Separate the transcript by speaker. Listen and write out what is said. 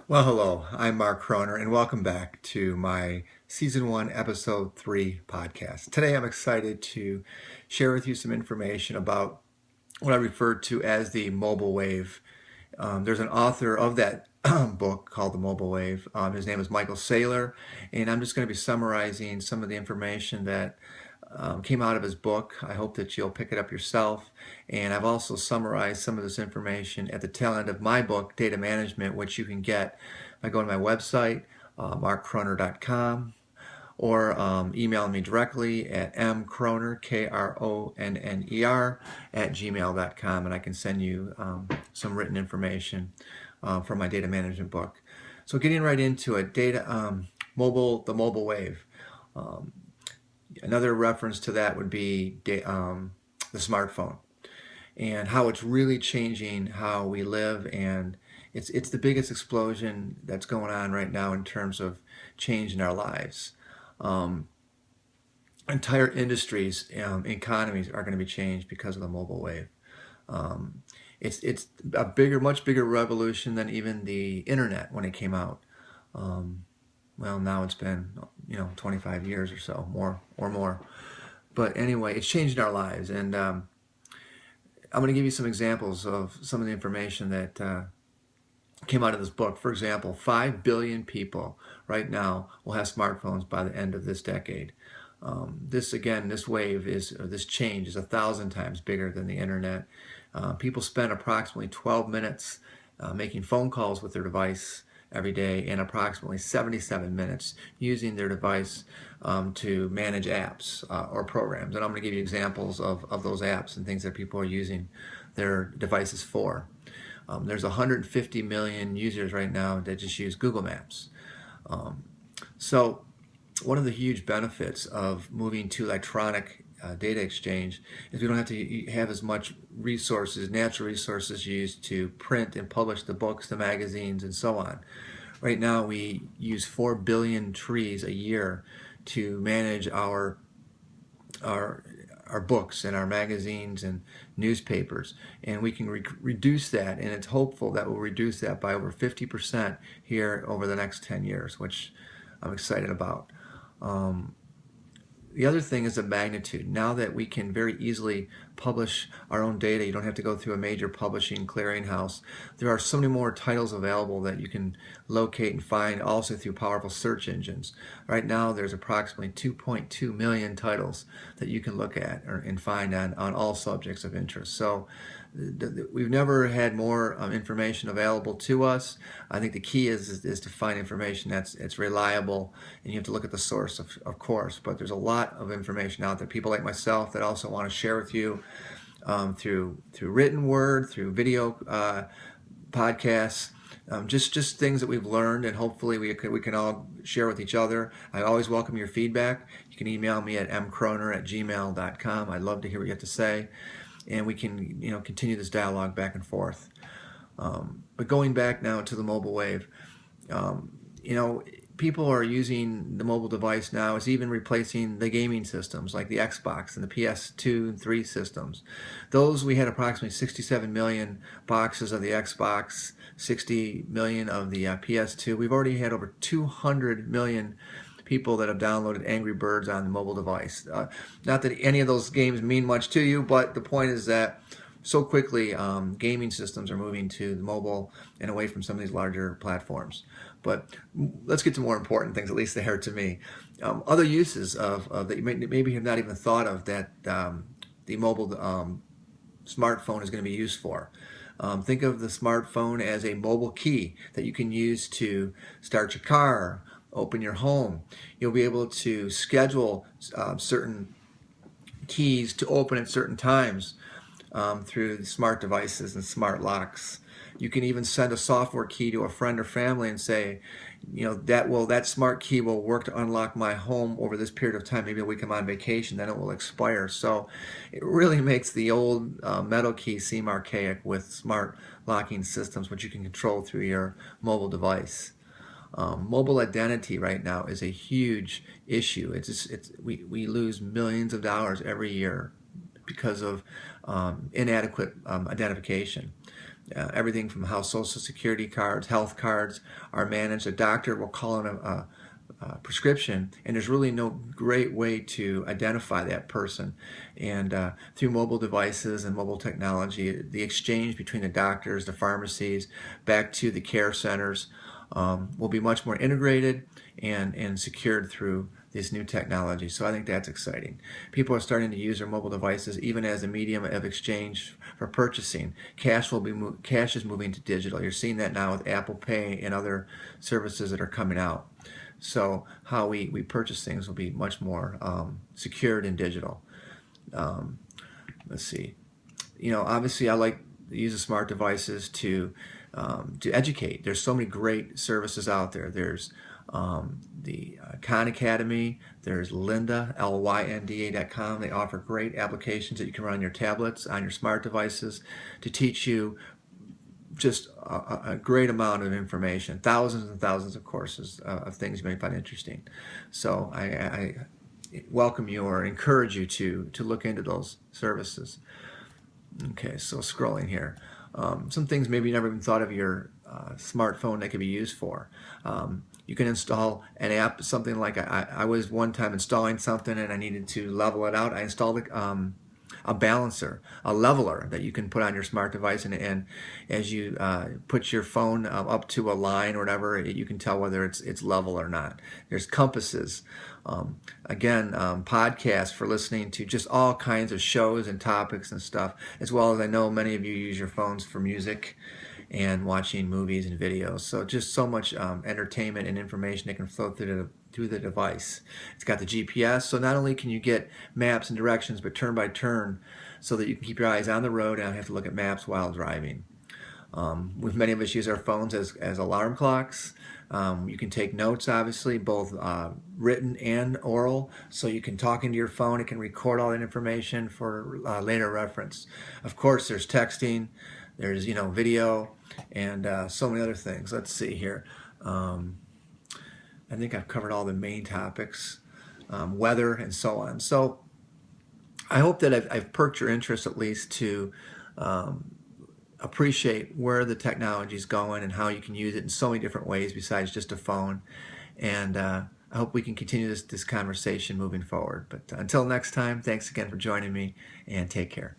Speaker 1: Well, hello, I'm Mark Kroner, and welcome back to my Season 1, Episode 3 podcast. Today I'm excited to share with you some information about what I refer to as the mobile wave. There's an author of that book called The Mobile Wave. His name is Michael Saylor, and I'm just going to be summarizing some of the information that came out of his book. I hope that you'll pick it up yourself. And I've also summarized some of this information at the tail end of my book, Data Management, which you can get by going to my website, markkroner.com, or email me directly at mkroner, Kronner, at gmail.com, and I can send you some written information from my data management book. So getting right into it, the mobile wave. Another reference to that would be the smartphone and how it's really changing how we live, and it's the biggest explosion that's going on right now in terms of change in our lives. Um, Entire industries, economies are going to be changed because of the mobile wave. Um, it's a much bigger revolution than even the internet when it came out. Um, well, now it's been 25 years or so, more. But anyway, it's changed our lives, and I'm going to give you some examples of some of the information that came out of this book. For example, 5 billion people right now will have smartphones by the end of this decade. This wave this change is 1,000 times bigger than the internet. People spend approximately 12 minutes making phone calls with their device every day, and approximately 77 minutes using their device to manage apps or programs. And I'm going to give you examples of those apps and things that people are using their devices for. There's 150 million users right now that just use Google Maps. Um, so one of the huge benefits of moving to electronic data exchange is we don't have to have as much natural resources used to print and publish the books, the magazines, and so on. Right now we use 4 billion trees a year to manage our our books and our magazines and newspapers, and we can reduce that, and it's hopeful that we'll reduce that by over 50% here over the next 10 years, which I'm excited about. Um, the other thing is the magnitude. Now that we can very easily publish our own data, you don't have to go through a major publishing clearinghouse. There are so many more titles available that you can locate and find also through powerful search engines. Right now there's approximately 2.2 million titles that you can look at and find on all subjects of interest. So we've never had more information available to us. I think the key is to find information that's reliable, and you have to look at the source, of course. But there's a lot of information out there. People like myself that also want to share with you through written word, through video podcasts. Just things that we've learned, and hopefully we can all share with each other. I always welcome your feedback. You can email me at mkroner@gmail.com. I'd love to hear what you have to say, and we can continue this dialogue back and forth. But going back now to the mobile wave, um, you know, people are using the mobile device now as even replacing the gaming systems like the Xbox and the PS2 and 3 systems. Those, we had approximately 67 million boxes of the Xbox, 60 million of the PS2. We've already had over 200 million people that have downloaded Angry Birds on the mobile device. Not that any of those games mean much to you, but the point is that so quickly gaming systems are moving to the mobile and away from some of these larger platforms. But let's get to more important things, at least they are to me. Other uses of that you maybe have not even thought of that the mobile smartphone is going to be used for. Think of the smartphone as a mobile key that you can use to start your car, open your home. You'll be able to schedule certain keys to open at certain times through smart devices and smart locks. You can even send a software key to a friend or family and say, that smart key will work to unlock my home over this period of time. Maybe a week I'm on vacation, then it will expire. So it really makes the old metal key seem archaic with smart locking systems, which you can control through your mobile device. Mobile identity right now is a huge issue. We lose millions of dollars every year because of inadequate identification. everything from how Social Security cards, health cards are managed. A doctor will call in a prescription, and there's really no great way to identify that person. And through mobile devices and mobile technology, the exchange between the doctors, the pharmacies, back to the care centers will be much more integrated and secured through this new technology. So I think that's exciting. People are starting to use their mobile devices even as a medium of exchange for purchasing. Cash is moving to digital. You're seeing that now with Apple Pay and other services that are coming out. So how we purchase things will be much more secured and digital. Let's see. Obviously I like to use the smart devices to educate. There's so many great services out there. There's the Khan Academy. There's Lynda, LYNDA.com. They offer great applications that you can run on your tablets, on your smart devices, to teach you just a great amount of information, thousands and thousands of courses of things you may find interesting. So I welcome you or encourage you to look into those services. Okay, so scrolling here. Some things maybe you never even thought of your smartphone that could be used for. You can install an app, something like I was one time installing something and I needed to level it out. I installed a balancer, a leveler that you can put on your smart device, and as you put your phone up to a line or whatever, you can tell whether it's level or not. There's compasses. Podcasts for listening to just all kinds of shows and topics and stuff, as well as I know many of you use your phones for music and watching movies and videos. So just so much entertainment and information that can flow through the device. It's got the GPS, so not only can you get maps and directions, but turn by turn, so that you can keep your eyes on the road and not have to look at maps while driving. With many of us use our phones as alarm clocks. You can take notes, obviously, both written and oral, so you can talk into your phone. It can record all that information for later reference. Of course, there's texting, there's video, and so many other things. Let's see here. I think I've covered all the main topics, weather and so on. So I hope that I've perked your interest at least to appreciate where the technology is going and how you can use it in so many different ways besides just a phone. And I hope we can continue this conversation moving forward. But until next time, thanks again for joining me, and take care.